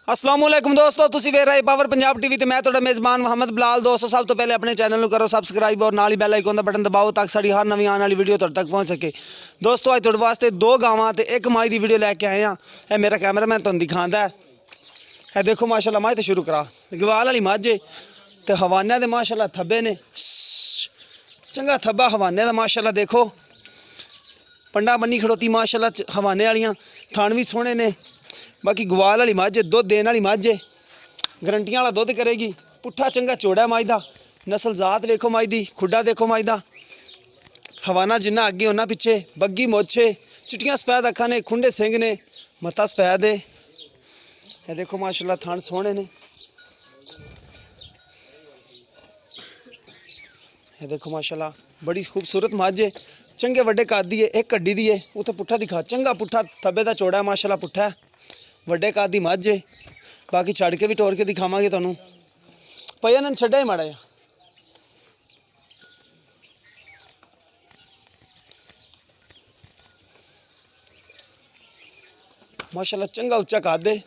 अस्सलामुअलैकुम दोस्तों, तुसी ਵੇਖ ਰਹੇ ਪਾਵਰ ਪੰਜਾਬ ਟੀਵੀ ਤੇ ਮੈਂ ਤੁਹਾਡਾ ਮੇਜ਼ਬਾਨ ਮੁਹੰਮਦ ਬਲਾਲ। ਦੋਸਤੋ ਸਭ ਤੋਂ ਪਹਿਲੇ ਆਪਣੇ ਚੈਨਲ ਨੂੰ ਕਰੋ ਸਬਸਕ੍ਰਾਈਬ ਔਰ ਨਾਲ ਹੀ ਬੈਲ ਆਈਕਨ ਦਾ ਬਟਨ ਦਬਾਓ ਤਾਂ ਕਿ ਸਾਡੀ ਹਰ ਨਵੀਂ ਆਉਣ ਵਾਲੀ ਵੀਡੀਓ ਤੁਹਾਡੇ ਤੱਕ ਪਹੁੰਚ ਸਕੇ। ਦੋਸਤੋ ਅੱਜ ਤੁਹਾਡੇ ਵਾਸਤੇ ਦੋ ਗਾਵਾਂ ਤੇ ਇੱਕ ਮਾਈ ਦੀ ਵੀਡੀਓ ਲੈ ਕੇ ਆਏ ਹਾਂ। ਇਹ ਮੇਰਾ ਕੈਮਰਾਮੈਨ ਤੁਹਾਨੂੰ ਦਿਖਾਉਂਦਾ ਹੈ। ਇਹ ਦੇਖੋ ਮਾਸ਼ਾਅੱਲਾ ਮਾਈ ਤੇ ਸ਼ੁਰੂ ਕਰਾ ਗਵਾਲ ਵਾਲੀ ਮੱਝ ਤੇ ਹਵਾਨਿਆਂ ਦੇ ਮਾਸ਼ਾਅੱਲਾ ਥੱਬੇ ਨੇ ਚੰਗਾ ਥੱਬਾ ਹਵਾਨਿਆਂ ਦਾ ਮਾਸ਼ਾਅੱਲਾ ਦੇਖੋ पंडा बनी खड़ोती माशाल्लाह हवाने वालियां थान भी सोहने ने। बाकी गवाल वाली मझ दुध देने वाली मझ गरंटियां वाला दुध करेगी। पुट्ठा चंगा चौड़ा मझ दा नस्ल जात देखो मझ दी खुडा देखो मझ दा हवाना जिन्ना अगे उन्ना पिछे बग्गी मोछे चिट्टियां सफेद अखां ने खुंडे सिंह ने मत्था सफेद है। ये देखो माशाल्लाह थान सोहने ने। ये देखो माशाल्लाह बड़ी खूबसूरत मझ है चंगे वड्डे कद दी है। एक कड्डी दी है उत्थे पुट्ठा दिखा चंगा पुट्ठा थब्बे दा चौड़ा है माशाल्लाह पुट्ठा है वड्डे कद दी मझ है। बाकी छड़ के भी टोर के दिखावांगे तुहानू पया ने छड्या ही माड़ा माशाल्लाह चंगा उच्चा कद है।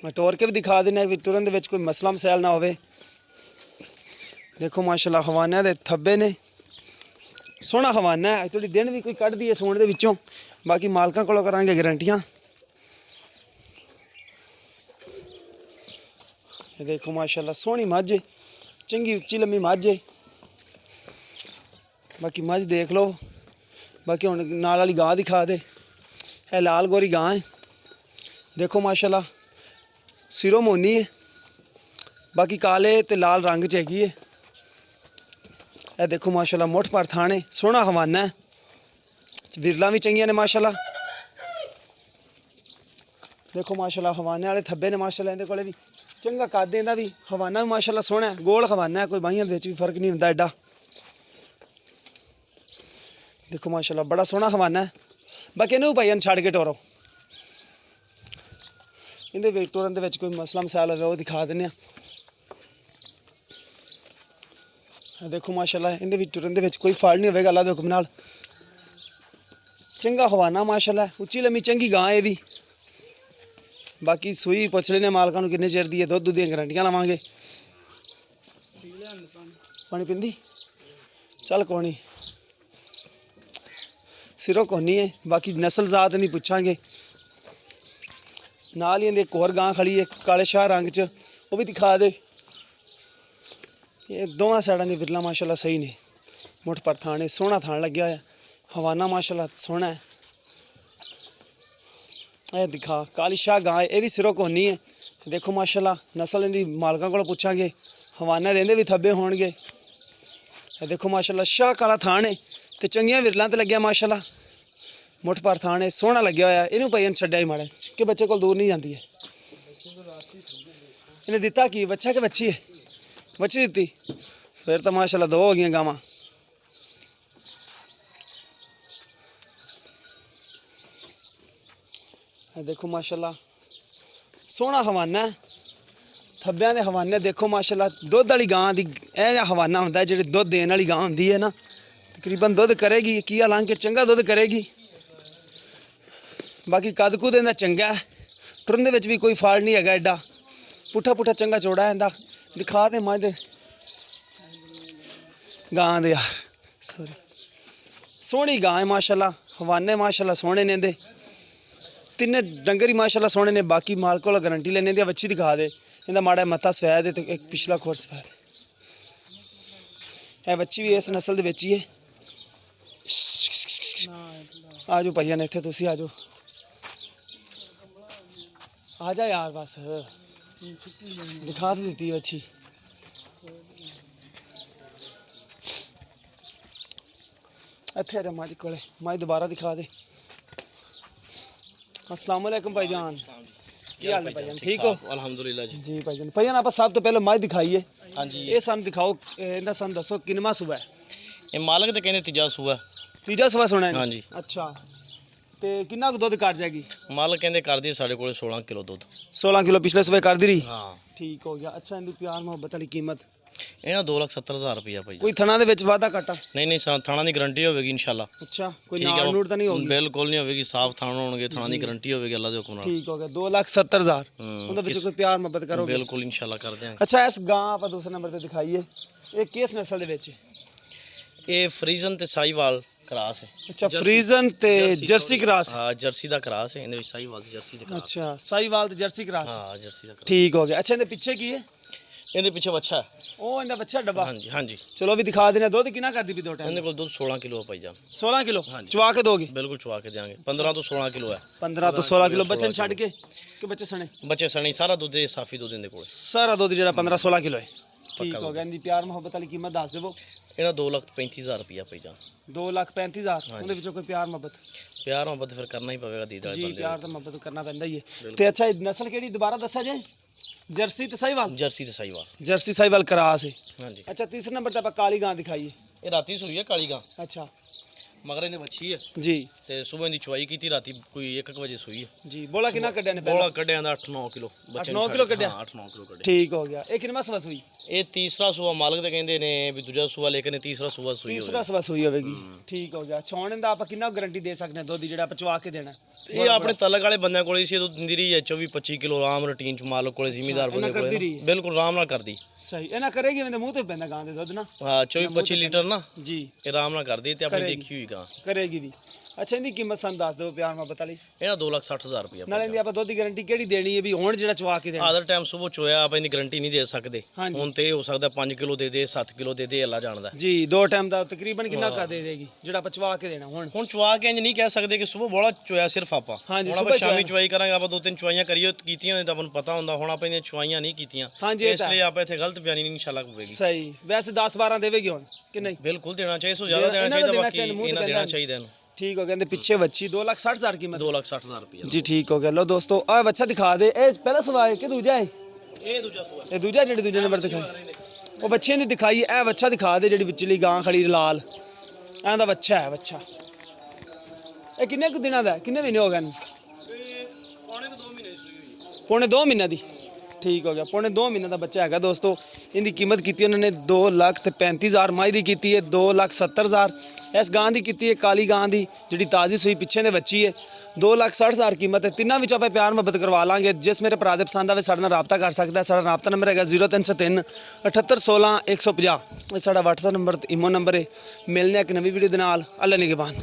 मैं टोर के भी दिखा देना भी तुरंत विच कोई मसला मसैल ना होवे। देखो माशाल्लाह हवाना दे थब्बे ने सोहना हवाना है। थोड़ी दिन भी कोई कढ़ दी है सोने दे विचों। बाकी मालकां कोलों करांगे गारंटियां। ये देखो माशाल्लाह सोहनी मझ चंगी उच्ची लम्मी मझ है। बाकी मझ देख लो। बाकी हुण नाल वाली गां दिखा दे। यह लाल गोरी गां है देखो माशाल्लाह सिरों मोनी है। बाकी काले ते लाल रंग च हैगी है। यह देखो माशाल्लाह मुठ पर थाने सोहना हवाना है विरला भी चंगियां ने माशाल्लाह। देखो माशाल्लाह हवाने वाले थब्बे ने माशाल्लाह इहदे कोले भी चंगा कद इहदा भी हवाना भी माशाल्लाह सोहना है गोल हवाना है कोई बाहियां दे विच भी फर्क नहीं हुंदा एडा। देखो माशाल्लाह बड़ा सोहना हवाना है। बाकी इहनूं भाईयां छड़ के टोरो इहदे विच टुरन दे विच कोई मसला मसाइल होवे वो दिखा दिंदे आ। देखो माशाल्लाह इहदे विच टुरन दे विच कोई फाड़ नहीं होवेगा अल्लाह दे हुक्म नाल। चंगा हवाना माशाल्लाह उच्ची लम्मी चंगी गां है भी। बाकी सूई पुछ लेने मालकां नूं किन्ने चिर दी है दुध दी गारंटियां लवांगे। पानी पींदी चल कोई नहीं सिरों कोनी है। बाकी नस्ल जात नहीं पुछांगे। नाल ही एक होर गां खड़ी है काले शाह रंग च वो भी दिखा दे। ये दोवां साइडां दी विरला माशाल्लाह सही ने मुठ पर थाने सोहना थान लग्या होया हवाना माशाल्लाह सोहना है। ये दिखा काली शाह गां है ये भी सिरों कोनी है। देखो माशाल्लाह नस्ल इहदी मालकां कोलों पुछांगे हवाना देंदे भी थब्बे होणगे। देखो माशाल्लाह शाह काला थान है ते चंगियां विरलां ते लग्या माशाल्लाह मुठ पर थाने सोहना लग्या होया। इहनूं भाईयां छड्डिया ही माड़ा कि बच्चे कोल दूर नहीं जाती है। इन्हें दिता की बच्चा कि बच्ची है बच्ची दी फिर तो माशाल्लाह दो हो गई गावां। देखो माशाल्लाह सोहना हवाना है थब्बियां दे हवाने देखो माशाल्लाह दुध वाली गां दी यह हवाना हुंदा है जिहड़ी दुध देने वाली गां हुंदी है ना तकरीबन दुध करेगी की हालांकि चंगा दुध करेगी। बाकी कद कुद इहदा चंगा है टुरन दे विच भी कोई फाड़ नहीं हैगा एडा पुट्ठा पुट्ठा चंगा चौड़ा है इहदा दिखा दे मझ गां दे यार सॉरी सोहनी गां है माशाल्लाह हवाने माशाल्लाह सोहने ने इहदे तिन्ने डंगर ही माशाल्लाह सोहने ने। बाकी माल कोल गारंटी लेने दी बच्ची दिखा दे इहदा माड़ा मत्था सफेद है तो एक पिछला खोर सफेद है। यह बच्ची भी इस नस्ल दे विच ही है। आ जाओ भाईया ने इत्थे तुसीं आ जाओ आ जा यार बस दिखा तो दी बच्ची। इत्थे आ मझ कोले मझ दोबारा दिखा दे। अस्सलाम वालेकुम भाईजान की हाल है भाईजान ठीक हो अल्हम्दुलिल्लाह जी भाईजान। भाईजान आप सब तो पहले मझ दिखाइए हाँ जी ये सन दिखाओ इहदा सन दसो किनवा सूबा है। ये मालक तो कहने तीजा सूबा तीजा सूबा सुना है हाँ जी। अच्छा ते कितना दुध कर जाएगी मालक कहते कर दी साढ़े को 16 किलो दुध 16 किलो पिछले सूबे कर दी रही हाँ ठीक हो गया। अच्छा इनकी प्यार मोहब्बत वाली कीमत ਇਹਨਾਂ 2,70,000 ਰੁਪਇਆ ਭਾਈ। ਕੋਈ ਥਣਾ ਦੇ ਵਿੱਚ ਵਾਧਾ ਘਾਟਾ? ਨਹੀਂ ਥਾਣਾ ਦੀ ਗਾਰੰਟੀ ਹੋਵੇਗੀ ਇਨਸ਼ਾਅੱਲਾ। ਅੱਛਾ, ਕੋਈ ਨਾਲ ਨੂੜ ਤਾਂ ਨਹੀਂ ਹੋਊਗੀ? ਬਿਲਕੁਲ ਨਹੀਂ ਹੋਵੇਗੀ, ਸਾਫ਼ ਥਾਣਾ ਹੋਣਗੇ, ਥਾਣਾ ਦੀ ਗਾਰੰਟੀ ਹੋਵੇਗੀ ਅੱਲਾ ਦੇ ਹੁਕਮ ਨਾਲ। ਠੀਕ ਹੋ ਗਿਆ। 2,70,000 ਉਹਦੇ ਵਿੱਚ ਕੋਈ ਪਿਆਰ ਮੁਹੱਬਤ ਕਰੋਗੇ? ਬਿਲਕੁਲ ਇਨਸ਼ਾਅੱਲਾ ਕਰ ਦਿਆਂਗੇ। ਅੱਛਾ, ਇਸ ਗਾਂ ਆਪਾਂ ਦੂਸਰੇ ਨੰਬਰ ਤੇ ਦਿਖਾਈਏ, ਇਹ ਕਿਸ ਨਸਲ ਦੇ ਵਿੱਚ? ਇਹ ਫਰੀਜ਼ਨ ਤੇ ਸਾਹੀਵਾਲ ਕਰਾਸ ਹੈ। ਅੱਛਾ, ਫਰੀਜ਼ਨ ਤੇ ਜਰਸੀ ਕਰਾਸ? ਹਾਂ, ਜਰਸੀ ਦਾ ਕਰਾਸ ਹੈ, ਇਹਦੇ ਵਿੱਚ ਸਾਹੀਵਾਲ ਤੇ ਜਰਸੀ ਦੇ ਕਰਾਸ। ਅੱਛਾ, ਸਾਹੀਵਾਲ ਤੇ ਜਰਸੀ ਕਰਾਸ। ਹਾਂ, ਜਰਸੀ ਦਾ ਕਰਾਸ। ਠੀਕ ਹੋ ਗਿਆ। ਅੱਛਾ, ਇਹਦੇ ਪਿੱਛੇ ਕੀ ਹੈ? ਇਹਦੇ ਪਿੱਛੇ ਬੱਚਾ ਹੈ। ਉਹ ਇਹਦਾ ਬੱਚਾ ਡੱਬਾ? ਹਾਂਜੀ। ਚਲੋ ਵੀ ਦਿਖਾ ਦੇਣਾ। ਦੁੱਧ ਕਿੰਨਾ ਕਰਦੀ ਵੀ ਦੋ ਟਾਈਮ? ਇਹਦੇ ਕੋਲ ਦੁੱਧ 16 ਕਿਲੋ ਭਾਈ ਜਾਨ। 16 ਕਿਲੋ ਚਵਾ ਕੇ ਦੋਗੇ? ਬਿਲਕੁਲ ਚਵਾ ਕੇ ਦੇਵਾਂਗੇ। 15 ਤੋਂ 16 ਕਿਲੋ ਹੈ। 15 ਤੋਂ 16 ਕਿਲੋ ਬੱਚੇ ਨੂੰ ਛੱਡ ਕੇ ਕਿ ਬੱਚੇ ਸਣੇ? ਬੱਚੇ ਸਣੀ ਸਾਰਾ ਦੁੱਧ ਇਹ ਸਾਫੀ ਦੁੱਧ ਇਹਦੇ ਕੋਲ। ਸਾਰਾ ਦੁੱਧ ਜਿਹੜਾ 15-16 ਕਿਲੋ ਹੈ। ਠੀਕ ਹੋ ਗਿਆ। ਇਹਦੀ ਪਿਆਰ ਮੁਹੱਬਤ ਵਾਲੀ ਕੀਮਤ ਦੱਸ ਦੇਵੋ। ਇਹਦਾ 2,35,000 ਰੁਪਇਆ ਭਾਈ ਜਾਨ। 2,35,000 ਉਹਦੇ ਵਿੱਚੋਂ ਕੋਈ ਪਿਆਰ ਮੁਹੱਬਤ? ਪਿਆਰ ਮੁਹੱਬਤ ਫਿਰ ਕਰਨਾ ਹੀ ਪਵੇਗਾ ਦੀਦ ਵਾਲੇ ਜੀ, ਬੰਦੇ। ਪਿਆਰ ਤਾਂ ਮੁਹੱਬਤ ਕਰਨਾ ਪੈਂਦਾ ਹੀ ਹੈ। ਤੇ ਅੱਛਾ, ਨਸਲ ਕਿਹੜੀ ਦੁਬਾਰਾ ਦੱਸਿਆ ਜੇ? ਜਰਸੀ ਤੇ ਸਾਹੀਵਾਲ? ਜਰਸੀ ਤੇ ਸਾਹੀਵਾਲ। ਜਰਸੀ ਸਾਹੀਵਾਲ ਕਰਾਸ ਹੈ। ਹਾਂਜੀ। ਅੱਛਾ, ਤੀਸਰੇ ਨੰਬਰ ਤੇ ਆਪਾਂ ਕਾਲੀ ਗਾਂ ਦਿਖਾਈਏ। ਇਹ ਰਾਤੀ ਸੂਈ ਹੈ ਕਾਲੀ ਗਾਂ। ਅੱਛਾ ਮਗਰ ਇਹਨੇ ਵੱਛੀ ਹੈ ਜੀ। ਤੇ ਸਵੇਰ ਦੀ ਚਵਾਈ ਕੀਤੀ, ਰਾਤੀ ਕੋਈ 1 ਵਜੇ ਸੂਈ ਹੈ ਜੀ। ਬੋਲਾ ਕਿੰਨਾ ਕੱਢਿਆ ਨੇ? ਬੋਲਾ ਕੱਢਿਆ ਦਾ 8-9 ਕਿਲੋ। 8-9 ਕਿਲੋ ਕੱਢਿਆ? ਹਾਂ, 8-9 ਕਿਲੋ ਕੱਢਿਆ। ਠੀਕ ਹੋ ਗਿਆ। ਇਹ ਕਿੰਨਾ ਸਵਾ ਸੂਈ? ਇਹ ਤੀਸਰਾ ਸੂਆ ਮਾਲਕ ਦੇ ਕਹਿੰਦੇ ਨੇ ਵੀ ਦੂਜਾ ਸੂਆ ਲੇਕਿਨ ਤੀਸਰਾ ਸੂਆ ਸੂਈ ਤੀਸਰਾ ਸਵਾ ਸੂਈ ਹੋਵੇਗੀ। ਠੀਕ ਹੋ ਗਿਆ। ਛਾਉਣ ਦਾ ਆਪਾਂ ਕਿੰਨਾ ਗਾਰੰਟੀ ਦੇ ਸਕਦੇ ਹਾਂ ਦੁੱਧ ਦੀ ਜਿਹੜਾ ਆਪਾਂ ਚਵਾ ਕੇ ਦੇਣਾ? ਇਹ ਆਪਣੇ ਤਲਕ ਵਾਲੇ ਬੰਦਿਆਂ ਕੋਲੇ ਸੀ, ਦੁੱਧ ਦਿੰਦੀ ਰਹੀ ਹੈ 24-25 ਕਿਲੋ ਆਰਾਮ ਰੂਟੀਨ ਚ ਮਾਲਕ ਕੋਲੇ, ਜ਼ਿਮੀਦਾਰ ਬੰਦੇ ਕੋਲੇ ਬਿਲਕੁਲ ਆਰਾਮ ਨਾਲ ਕਰਦੀ। ਸਹੀ। ਇਹਨਾਂ ਕਰੇਗੀ ਮੇਰੇ ਮੂੰਹ ਤੇ ਪੈਂਦਾ ਗਾਂ ਦੇ ਦੁੱਧ ਨਾ। ਹਾਂ, 24-25 ਲੀਟਰ ਨਾ ਜੀ, ਇਹ ਆਰਾਮ ਨਾਲ ਕਰਦੀ ਤੇ ਆਪਣੀ ਦੇਖੀ ਹੋਈ ਗਾਂ ਕਰੇਗੀ ਵੀ। ਅੱਛਾ, ਇਹਦੀ ਕੀਮਤ ਸਾਨੂੰ ਦੱਸ ਦਿਓ ਪਿਆਰ ਮੁਹੱਬਤ ਵਾਲੀ। ਇਹਦਾ 2,60,000 ਰੁਪਇਆ। ਨਾਲੇ ਇਹਦੀ ਆਪਾਂ ਦੁੱਧ ਦੀ ਗਾਰੰਟੀ ਕਿਹੜੀ ਦੇਣੀ ਹੈ ਵੀ ਹੁਣ ਜਿਹੜਾ ਚਵਾ ਕੇ ਦੇਣਾ? ਆਦਰ ਟਾਈਮ ਸੁਬਹ ਚੋਇਆ ਆਪਾਂ ਇਹਦੀ ਗਾਰੰਟੀ ਨਹੀਂ ਦੇ ਸਕਦੇ। ਹੁਣ ਤੇ ਇਹ ਹੋ ਸਕਦਾ 5 ਕਿਲੋ ਦੇ ਦੇ, 7 ਕਿਲੋ ਦੇ ਦੇ, ਅੱਲਾ ਜਾਣਦਾ ਜੀ। 2 ਟਾਈਮ ਦਾ ਤਕਰੀਬਨ ਕਿੰਨਾ ਕਰ ਦੇ ਦੇਗੀ ਜਿਹੜਾ ਆਪਾਂ ਚਵਾ ਕੇ ਦੇਣਾ? ਹੁਣ ਚਵਾ ਕੇ ਇੰਜ ਨਹੀਂ ਕਹਿ ਸਕਦੇ ਕਿ ਸੁਬਹ ਬੋਲਾ ਚੋਇਆ ਸਿਰਫ ਆਪਾਂ। ਹੁਣ ਆਪਾਂ ਸ਼ਾਮੀ ਚਵਾਈ ਕਰਾਂਗੇ, ਆਪਾਂ 2-3 ਚਵਾਈਆਂ ਕਰੀਏ ਕੀਤੀਆਂ ਤਾਂ ਆਪਾਂ ਨੂੰ ਪਤਾ ਹੁੰਦਾ। ਹੁਣ ਆਪਾਂ ਇਹਦੀਆਂ ਚਵਾਈਆਂ ਨਹੀਂ ਕੀਤੀਆਂ, ਇਸ ਲਈ ਆਪਾਂ ਇੱਥੇ ਗਲਤ ਬਿਆਨੀ ਨਹੀਂ ਇਨਸ਼ਾਅੱਲਾ ਹੋਵੇਗੀ। ਸਹੀ। ਵੈਸੇ 10-12 ਦੇਵੇਗੀ ਹੁਣ ਕਿ ਨਹੀਂ? ਬਿਲਕੁਲ ਦੇਣਾ ਚਾਹੀਦਾ, ਸੋ ਜ਼ਿਆਦਾ ਦੇਣਾ ਚਾਹੀਦਾ, ਬਾਕੀ ਇਹਨਾਂ ਦੇਣਾ ਚਾਹੀਦਾ ਇਹਨੂੰ। ਠੀਕ ਹੋ ਗਿਆ। ਇਹਦੇ ਪਿੱਛੇ ਵੱਛੀ 2,60,000 ਕੀਮਤ? 2,60,000 ਰੁਪਇਆ ਜੀ। ਠੀਕ ਹੋ ਗਿਆ। ਲੋ ਦੋਸਤੋ, ਆ ਬੱਚਾ ਦਿਖਾ ਦੇ। ਇਹ ਪਹਿਲਾ ਸਵਾ ਹੈ ਕਿ ਦੂਜਾ ਹੈ? ਇਹ ਦੂਜਾ ਸੂਆ। ਇਹ ਦੂਜਾ ਜਿਹੜੀ ਦੂਜੇ ਨੰਬਰ ਦਿਖਾਈ ਉਹ ਬੱਚਿਆਂ ਦੀ ਦਿਖਾਈ। ਇਹ ਬੱਚਾ ਦਿਖਾ ਦੇ ਜਿਹੜੀ ਵਿਚਲੀ ਗਾਂ ਖੜੀ ਲਾਲ, ਐਂ ਦਾ ਬੱਚਾ ਹੈ। ਬੱਚਾ ਇਹ ਕਿੰਨੇ ਕੁ ਦਿਨਾਂ ਦਾ? ਕਿੰਨੇ ਮਹੀਨੇ ਹੋ ਗਏ? ਪੌਣੇ 2 ਮਹੀਨੇ ਦੀ। ਠੀਕ ਹੋ ਗਿਆ। ਪੌਣੇ 2 ਮਹੀਨੇ ਦਾ ਬੱਚਾ ਹੈਗਾ ਦੋਸਤੋ। ਇਹਦੀ ਕੀਮਤ ਕੀਤੀ ਉਹਨਾਂ ਨੇ 2,35,000। ਮਾਈ ਦੀ ਕੀਤੀ ਹੈ 2,70,000। ਇਸ ਗਾਂ ਦੀ ਕੀਤੀ ਹੈ ਕਾਲੀ ਗਾਂ ਦੀ ਜਿਹੜੀ ਤਾਜ਼ੀ ਸੂਈ ਪਿੱਛੇ ਦੇ ਬੱਚੀ ਹੈ। 2,60,000 ਕੀਮਤ ਹੈ। ਤਿੰਨਾਂ ਵਿੱਚ ਆਪਾਂ ਪਿਆਰ ਮੁਹੱਬਤ ਕਰਵਾ ਲਾਂਗੇ। ਜਿਸ ਮੇਰੇ ਭਰਾ ਦੇ ਪਸੰਦ ਆਵੇ ਸਾਡੇ ਨਾਲ ਰਾਬਤਾ ਕਰ ਸਕਦਾ। ਸਾਡਾ ਰਾਬਤਾ ਨੰਬਰ ਹੈਗਾ 0303 7816 150। ਇਹ ਸਾਡਾ WhatsApp ਨੰਬਰ ਤੇ ਇਮੋ ਨੰਬਰ ਹੈ। ਮਿਲਨੇ ਇੱਕ ਨਵੀਂ ਵੀਡੀਓ ਦੇ ਨਾਲ। ਅੱਲਾ ਨਿਗਹਿਬਾਨ।